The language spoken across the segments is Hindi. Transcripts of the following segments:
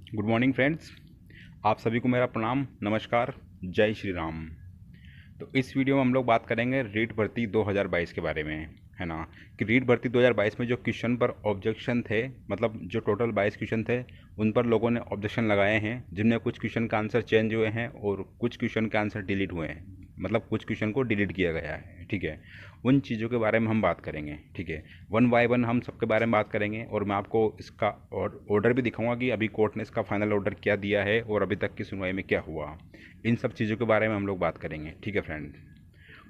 Good morning friends. आप सभी को मेरा प्रणाम, नमस्कार, जय श्री राम। तो इस वीडियो में हम लोग बात करेंगे रीट भर्ती 2022 के बारे में, है ना। कि रीट भर्ती 2022 में जो क्वेश्चन पर ऑब्जेक्शन थे, मतलब जो टोटल 22 क्वेश्चन थे, उन पर लोगों ने ऑब्जेक्शन लगाए हैं, जिनमें कुछ क्वेश्चन का आंसर चेंज हुए हैं और कुछ क्वेश्चन का आंसर डिलीट हुए हैं, मतलब कुछ क्वेश्चन को डिलीट किया गया है, ठीक है। उन चीज़ों के बारे में हम बात करेंगे, ठीक है। वन बाय वन हम सबके बारे में बात करेंगे और मैं आपको इसका ऑर्डर भी दिखाऊंगा कि अभी कोर्ट ने इसका फाइनल ऑर्डर क्या दिया है और अभी तक की सुनवाई में क्या हुआ। इन सब चीज़ों के बारे में हम लोग बात करेंगे, ठीक है फ्रेंड।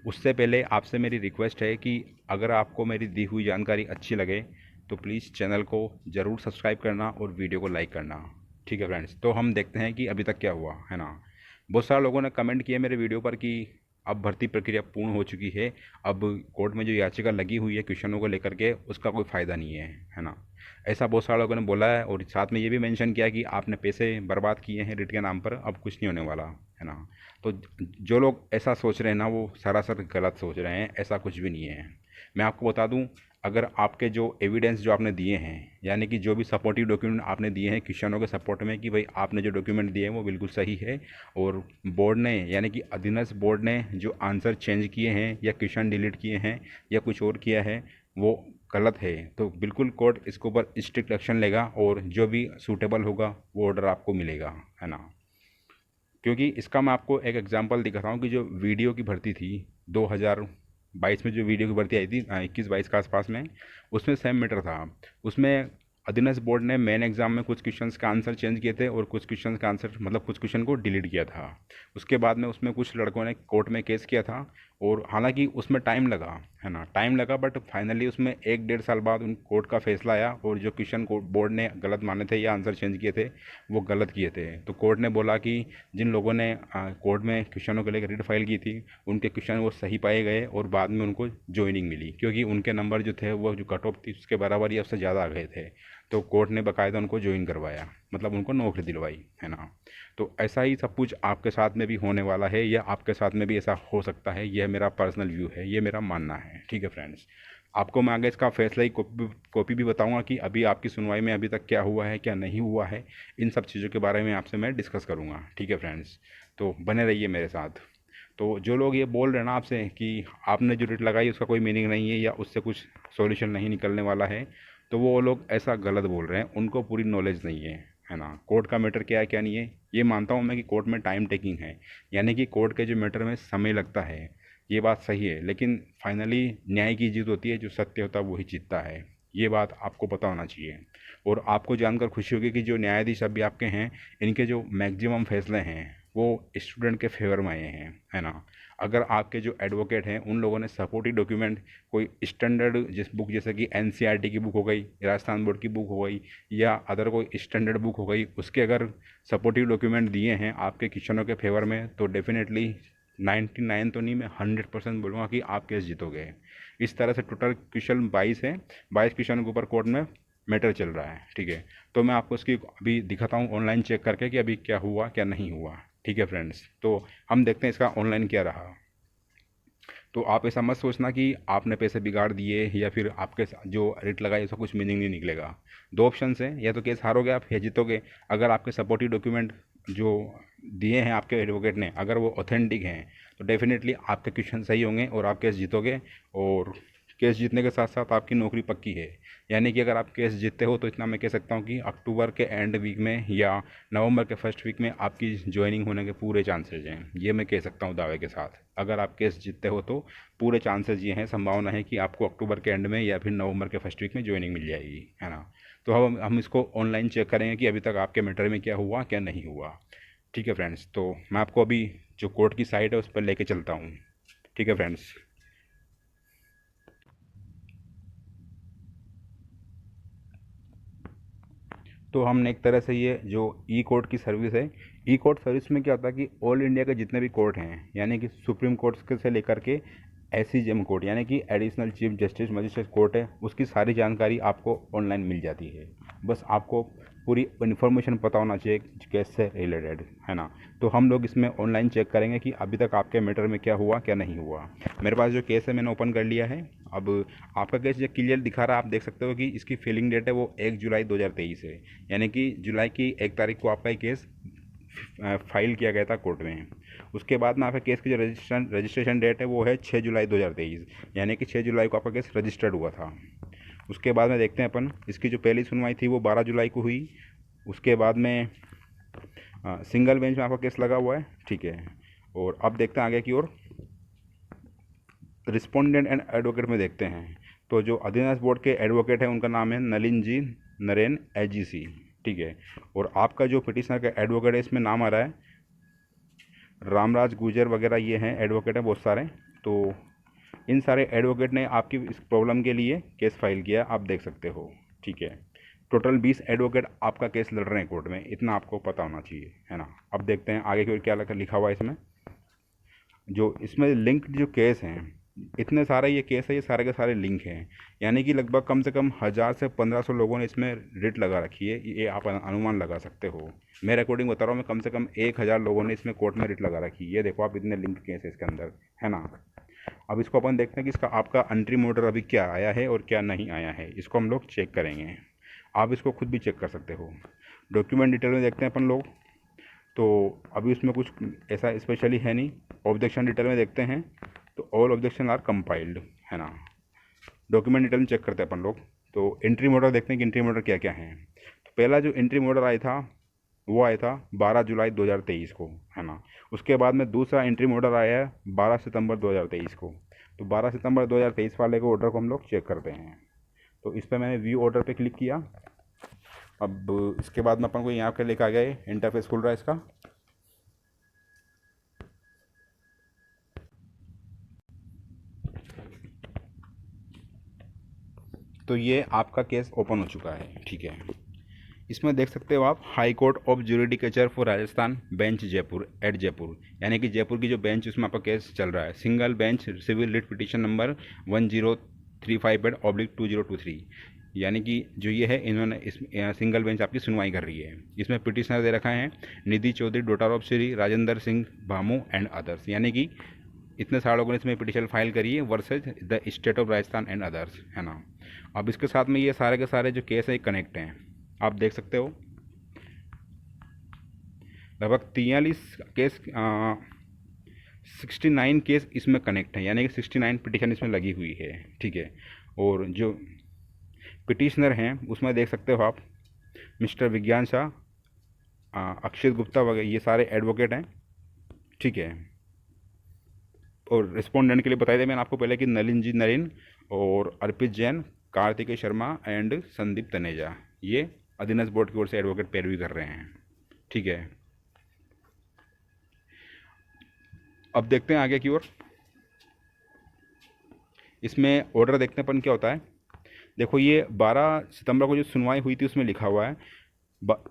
उससे पहले आपसे मेरी रिक्वेस्ट है कि अगर आपको मेरी दी हुई जानकारी अच्छी लगे तो प्लीज़ चैनल को ज़रूर सब्सक्राइब करना और वीडियो को लाइक करना, ठीक है फ्रेंड्स। तो हम देखते हैं कि अभी तक क्या हुआ, है ना। बहुत सारे लोगों ने कमेंट किए मेरे वीडियो पर कि अब भर्ती प्रक्रिया पूर्ण हो चुकी है, अब कोर्ट में जो याचिका लगी हुई है क्वेश्चनों को लेकर के उसका कोई फ़ायदा नहीं है ना। ऐसा बहुत सारे लोगों ने बोला है और साथ में ये भी मेंशन किया कि आपने पैसे बर्बाद किए हैं रिट के नाम पर, अब कुछ नहीं होने वाला, है ना। तो जो लोग ऐसा सोच रहे हैं ना, वो सरासर गलत सोच रहे हैं, ऐसा कुछ भी नहीं है। मैं आपको बता दूं, अगर आपके जो एविडेंस जो आपने दिए हैं, यानी कि जो भी सपोर्टिव डॉक्यूमेंट आपने दिए हैं क्वेश्चनों के सपोर्ट में, कि भाई आपने जो डॉक्यूमेंट दिए हैं वो बिल्कुल सही है और बोर्ड ने, यानी कि अधीनस्थ बोर्ड ने जो आंसर चेंज किए हैं या क्वेश्चन डिलीट किए हैं या कुछ और किया है वो गलत है, तो बिल्कुल कोर्ट इसके ऊपर स्ट्रिक्ट एक्शन लेगा और जो भी सूटेबल होगा वो ऑर्डर आपको मिलेगा, है ना। क्योंकि इसका मैं आपको एक एग्जांपल दिखाता हूँ कि जो वीडियो की भर्ती थी 2022 में, जो वीडियो की भर्ती आई थी 21-22 के आसपास में, उसमें सेम मैटर था। उसमें अधीनस्थ बोर्ड ने मेन एग्जाम में कुछ क्वेश्चंस का आंसर चेंज किए थे और कुछ क्वेश्चन का आंसर, मतलब कुछ क्वेश्चन को डिलीट किया था। उसके बाद में उसमें कुछ लड़कों ने कोर्ट में केस किया था और हालांकि उसमें टाइम लगा, है ना, टाइम लगा, बट फाइनली उसमें 1-1.5 साल बाद उन कोर्ट का फैसला आया और जो क्वेश्चन को बोर्ड ने गलत माने थे या आंसर चेंज किए थे वो गलत किए थे। तो कोर्ट ने बोला कि जिन लोगों ने कोर्ट में क्वेश्चनों को लेकर रिट फाइल की थी उनके क्वेश्चन वो सही पाए गए और बाद में उनको ज्वाइनिंग मिली, क्योंकि उनके नंबर जो थे वो जो कट ऑफ थी उसके बराबर या उससे ज़्यादा आ गए थे। तो कोर्ट ने बाकायदा उनको ज्वाइन करवाया, मतलब उनको नौकरी दिलवाई, है ना। तो ऐसा ही सब कुछ आपके साथ में भी होने वाला है या आपके साथ में भी ऐसा हो सकता है, यह मेरा पर्सनल व्यू है, ये मेरा मानना है, ठीक है फ्रेंड्स। आपको मैं आगे इसका फैसला ही कॉपी भी बताऊंगा कि अभी आपकी सुनवाई में अभी तक क्या हुआ है क्या नहीं हुआ है। इन सब चीज़ों के बारे में आपसे मैं डिस्कस करूंगा, ठीक है फ्रेंड्स। तो बने रहिए मेरे साथ। तो जो लोग ये बोल रहे हैं ना आपसे कि आपने जो रेट लगाई उसका कोई मीनिंग नहीं है या उससे कुछ सॉल्यूशन नहीं निकलने वाला है, तो वो लोग ऐसा गलत बोल रहे हैं, उनको पूरी नॉलेज नहीं है ना। कोर्ट का मैटर क्या है क्या नहीं है, ये मानता हूँ मैं कि कोर्ट में टाइम टेकिंग है, यानी कि कोर्ट के जो मैटर में समय लगता है, ये बात सही है। लेकिन फाइनली न्याय की जीत होती है, जो सत्य होता है वही जीतता है, ये बात आपको पता होना चाहिए। और आपको जानकर खुशी होगी कि जो न्यायाधीश अभी आपके हैं, इनके जो मैक्सिमम फैसले हैं वो स्टूडेंट के फेवर में आए हैं, है ना। अगर आपके जो एडवोकेट हैं उन लोगों ने सपोर्टिव डॉक्यूमेंट, कोई स्टैंडर्ड जिस बुक, जैसे कि एनसीईआरटी की बुक हो गई, राजस्थान बोर्ड की बुक हो गई या अदर कोई स्टैंडर्ड बुक हो गई, उसके अगर सपोर्टिव डॉक्यूमेंट दिए हैं आपके क्वेश्चनों के फेवर में, तो डेफिनेटली 99 तो नहीं, मैं 100% बोलूँगा कि आप केस जीतोगे। इस तरह से टोटल क्वेश्चन 22 है, 22 क्वेश्चन के ऊपर कोर्ट में मैटर चल रहा है, ठीक है। तो मैं आपको इसकी अभी दिखाता हूँ ऑनलाइन चेक करके कि अभी क्या हुआ क्या नहीं हुआ, ठीक है फ्रेंड्स। तो हम देखते हैं इसका ऑनलाइन क्या रहा। तो आप ऐसा मत सोचना कि आपने पैसे बिगाड़ दिए या फिर आपके जो रेट लगाई उसका कुछ मीनिंग नहीं निकलेगा। दो ऑप्शन हैं, या तो केस हारोगे आप या जीतोगे। अगर आपके सपोर्टिव डॉक्यूमेंट जो दिए हैं आपके एडवोकेट ने अगर वो ऑथेंटिक हैं तो डेफिनेटली आपके क्वेश्चन सही होंगे और आप केस जीतोगे। और केस जीतने के साथ साथ आपकी नौकरी पक्की है। यानी कि अगर आप केस जीतते हो तो इतना मैं कह सकता हूँ कि अक्टूबर के एंड वीक में या नवंबर के फर्स्ट वीक में आपकी ज्वाइनिंग होने के पूरे चांसेज हैं, ये मैं कह सकता हूँ दावे के साथ। अगर आप केस जीतते हो तो पूरे चांसेज ये हैं, संभावना है कि आपको अक्टूबर के एंड में या फिर नवंबर के फर्स्ट वीक में ज्वाइनिंग मिल जाएगी, है ना। तो हम इसको ऑनलाइन चेक करेंगे कि अभी तक आपके मैटर में क्या हुआ क्या नहीं हुआ, ठीक है फ्रेंड्स। तो मैं आपको अभी जो कोर्ट की साइट है उस पर लेके चलता हूँ, ठीक है फ्रेंड्स। तो हमने एक तरह से ये जो ई कोर्ट की सर्विस है, ई कोर्ट सर्विस में क्या होता है कि ऑल इंडिया के जितने भी कोर्ट हैं, यानी कि सुप्रीम कोर्ट से लेकर के एससीजेएम कोर्ट, यानी कि additional chief justice magistrate court है, उसकी सारी जानकारी आपको ऑनलाइन मिल जाती है। बस आपको पूरी इन्फॉर्मेशन पता होना चाहिए केस से रिलेटेड, है ना। तो हम लोग इसमें ऑनलाइन चेक करेंगे कि अभी तक आपके मैटर में क्या हुआ क्या नहीं हुआ। मेरे पास जो केस है मैंने ओपन कर लिया है। अब आपका केस जो क्लियर दिखा रहा है, आप देख सकते हो कि इसकी फिलिंग डेट है वो 1 जुलाई 2023 है, यानी कि जुलाई की 1 तारीख को आपका ये केस फाइल किया गया था कोर्ट में। उसके बाद में आपके केस की जो रजिस्ट्रेशन डेट है वो है 6 जुलाई 2023, यानी कि 6 जुलाई को आपका केस रजिस्टर्ड हुआ था। उसके बाद में देखते हैं अपन, इसकी जो पहली सुनवाई थी वो 12 जुलाई को हुई। उसके बाद में सिंगल बेंच में आपका केस लगा हुआ है, ठीक है। और अब देखते हैं आगे की ओर, रिस्पोंडेंट एंड एडवोकेट में देखते हैं। तो जो अधीनस्थ बोर्ड के एडवोकेट हैं उनका नाम है नलिन जी नरेन AGC, ठीक है। और आपका जो पिटिशनर का एडवोकेट है इसमें नाम आ रहा है रामराज गुजर वगैरह, ये हैं एडवोकेट हैं बहुत सारे। तो इन सारे एडवोकेट ने आपकी इस प्रॉब्लम के लिए केस फाइल किया, आप देख सकते हो, ठीक है। टोटल 20 एडवोकेट आपका केस लड़ रहे हैं कोर्ट में, इतना आपको पता होना चाहिए, है ना। अब देखते हैं आगे की ओर क्या लिखा हुआ है इसमें। जो इसमें लिंक जो केस हैं, इतने सारे ये केस है, ये सारे के सारे लिंक हैं, यानी कि लगभग कम से कम 1000 से 1500 लोगों ने इसमें रिट लगा रखी है, ये आप अनुमान लगा सकते हो। मेरे अकॉर्डिंग बता रहा हूँ मैं, कम से कम 1000 लोगों ने इसमें कोर्ट में रिट लगा रखी है। ये देखो आप, इतने लिंक केस है इसके अंदर, है ना। अब इसको अपन देखते हैं कि इसका आपका एंट्री ऑर्डर अभी क्या आया है और क्या नहीं आया है, इसको हम लोग चेक करेंगे। आप इसको खुद भी चेक कर सकते हो। डॉक्यूमेंट डिटेल में देखते हैं अपन लोग, तो अभी उसमें कुछ ऐसा स्पेशली है नहीं। ऑब्जेक्शन डिटेल में देखते हैं तो ऑल ऑब्जेक्शन आर कंपाइल्ड, है ना। डॉक्यूमेंट डिटेल में चेक करते हैं अपन लोग। तो एंट्री ऑर्डर देखते हैं कि एंट्री ऑर्डर क्या क्या है। तो पहला जो एंट्री ऑर्डर आया था वो आया था 12 जुलाई 2023 को, है ना। उसके बाद में दूसरा एंट्री ऑर्डर आया है 12 सितंबर 2023 को। तो 12 सितंबर 2023 वाले को ऑर्डर को हम लोग चेक करते हैं। तो इस पर मैंने व्यू ऑर्डर पे क्लिक किया। अब इसके बाद में अपन को यहाँ पे लेकर आ गया, इंटरफेस खुल रहा है इसका। तो ये आपका केस ओपन हो चुका है, ठीक है। इसमें देख सकते हो आप, High Court of Judicature for Rajasthan bench Jaipur at Jaipur, यानी कि जयपुर की जो बेंच उसमें आपका केस चल रहा है। Single bench civil writ petition number 1035/2023, यानी कि जो ये है, इन्होंने इस सिंगल बेंच आपकी सुनवाई कर रही है। इसमें पिटिशनर दे रखा है Nidhi Chaudhary, daughter of Shri Rajendra Singh Bhamu and others, यानी कि इतने सारे लोगों ने इसमें पिटिशन फाइल करी है versus the state of Rajasthan and others, है ना। अब इसके साथ में ये सारे के सारे जो केस है कनेक्ट हैं, आप देख सकते हो। लगभग 43 केस 69 केस इसमें कनेक्ट हैं, यानी कि 69 पिटिशन इसमें लगी हुई है, ठीक है। और जो पिटिशनर हैं उसमें देख सकते हो आप, मिस्टर विज्ञान शाह, अक्षित गुप्ता वगैरह, ये सारे एडवोकेट हैं, ठीक है। और रिस्पोंडेंट के लिए बताया था मैंने आपको पहले कि नलिन जी नरेन और अर्पित जैन, कार्तिकेय शर्मा एंड संदीप तनेजा, ये अधीनस्थ बोर्ड की ओर से एडवोकेट पैरवी कर रहे हैं, ठीक है। अब देखते हैं आगे की ओर। इसमें ऑर्डर देखते हैं अपन क्या होता है। देखो ये 12 सितंबर को जो सुनवाई हुई थी उसमें लिखा हुआ है,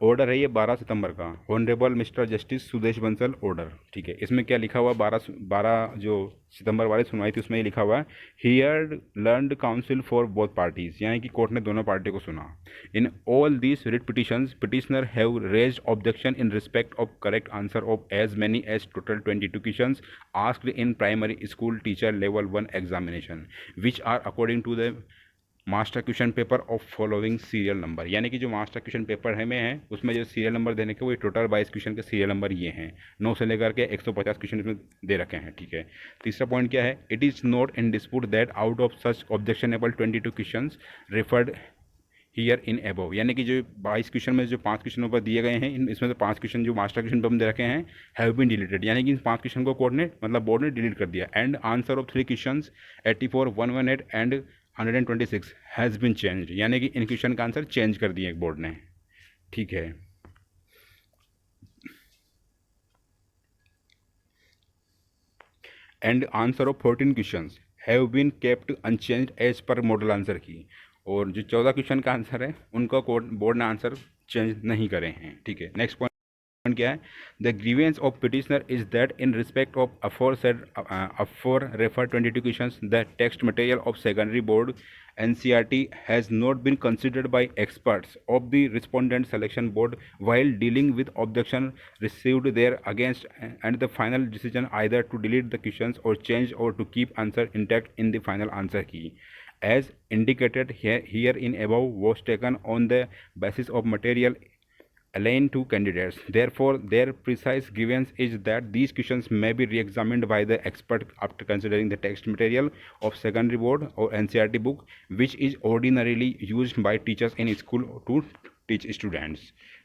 ऑर्डर है ये 12 सितंबर का, honourable mister justice Sudesh Bansal order, ठीक है। इसमें क्या लिखा हुआ है, 12 जो सितंबर वाली सुनवाई थी उसमें ये लिखा हुआ है, hear learned counsel for both parties, यानी कि कोर्ट ने दोनों पार्टी को सुना। In all these writ petitions petitioner have raised objection in respect of correct answer of as many as total 22 questions asked in primary school teacher level 1 examination which are according to the master question paper of following serial number, यानी कि जो मास्टर क्वेश्चन पेपर है में है उसमें जो सीरियल नंबर देने के वो टोटल 22 क्वेश्चन के सीरियल नंबर ये हैं, 9 से लेकर के 150 क्वेश्चन इसमें दे रखे हैं, ठीक है। तीसरा पॉइंट क्या है, it is not in dispute that out of such objectionable 22 question referred here in above, यानी कि जो 22 क्वेश्चन में जो 5 क्वेश्चन ऊपर दिए गए हैं, इसमें से 5 क्वेश्चन जो मास्टर क्वेश्चन पेपर में दे रखे हैं हैव बीन डिलीटेड, यानी कि इन 5 क्वेश्चन को कोर्ट ने मतलब बोर्ड ने डिलीट कर दिया। And answer of 3 question 84, 118 and 126 has been change, यानी कि इन क्वेश्चन का आंसर चेंज कर दिए बोर्ड ने, ठीक है। And answer of 14 question have been kept unchanged as per model answer की, और जो 14 क्वेश्चन का आंसर है उनका बोर्ड ने आंसर चेंज नहीं करे हैं, ठीक है। नेक्स्ट पॉइंट क्या है, the grievance of petitioner is that in respect of afore refer 22 question the text material of secondary board NCERT has not been considered by experts of the respondent selection board while dealing with objection received there against, and the final decision either to delete the questions or change or to keep answer intact in the final answer key as indicated here in above was taken on the basis of material aligned to candidates. Therefore, their precise grievance is that these questions may be re-examined by the expert after considering the text material of secondary board or NCERT book, which is ordinarily used by teachers in school to teach students.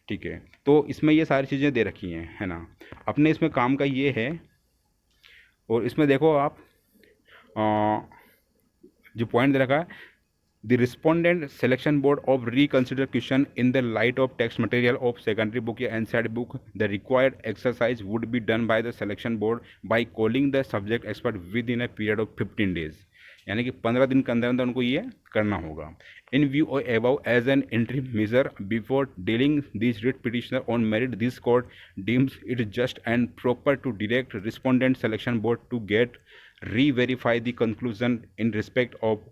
ठीक है, तो इसमें ये सारी चीज़ें दे रखी हैं, है ना। अपने इसमें काम का ये है, और इसमें देखो आप जो पॉइंट दे रखा है, the respondent selection board of reconsider question in the light of text material of secondary book या NCERT book. The required exercise would be done by the selection board by calling the subject expert within a period of 15 days. यानी कि 15 दिन के अंदर अंदर उनको ये करना होगा. In view of above as an interim measure before dealing these writ petitioner on merit, this court deems it just and proper to direct respondent selection board to get re-verify the conclusion in respect of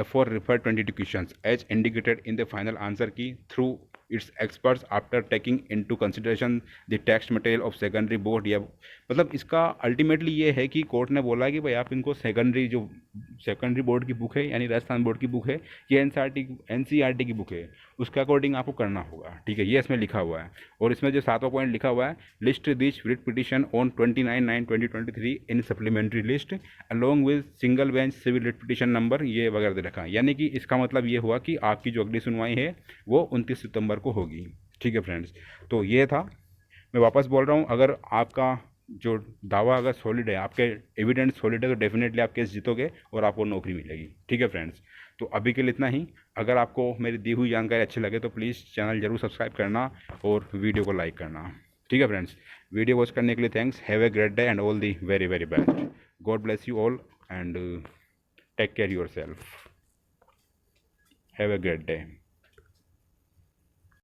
for referred 22 questions as indicated in the final answer key through its experts after taking into consideration the text material of secondary board. या मतलब इसका अल्टीमेटली ये है कि कोर्ट ने बोला कि भाई आप इनको सेकेंडरी बोर्ड की बुक है यानी राजस्थान बोर्ड की बुक है कि NCERT की बुक है, उसके अकॉर्डिंग आपको करना होगा. ठीक है, ये इसमें लिखा हुआ है. और इसमें जो 7वां पॉइंट लिखा हुआ है, list this writ petition on 29/9/2023 in supplementary list along with single bench civil writ petition number, ये वगैरह दे रखा है. यानी कि इसका मतलब ये हुआ कि आपकी जो अगली सुनवाई है वो 29 सितंबर को होगी. ठीक है फ्रेंड्स, तो ये था. मैं वापस बोल रहा हूँ, अगर आपका जो दावा अगर सॉलिड है, आपके एविडेंस सॉलिड है, तो डेफिनेटली आप केस जीतोगे और आपको नौकरी मिलेगी. ठीक है फ्रेंड्स, तो अभी के लिए इतना ही. अगर आपको मेरी दी हुई जानकारी अच्छी लगे तो प्लीज़ चैनल जरूर सब्सक्राइब करना और वीडियो को लाइक करना. ठीक है फ्रेंड्स, वीडियो वॉच करने के लिए thanks. Have a great day and all the very very best. God bless you all and take care yourself. Have a great day.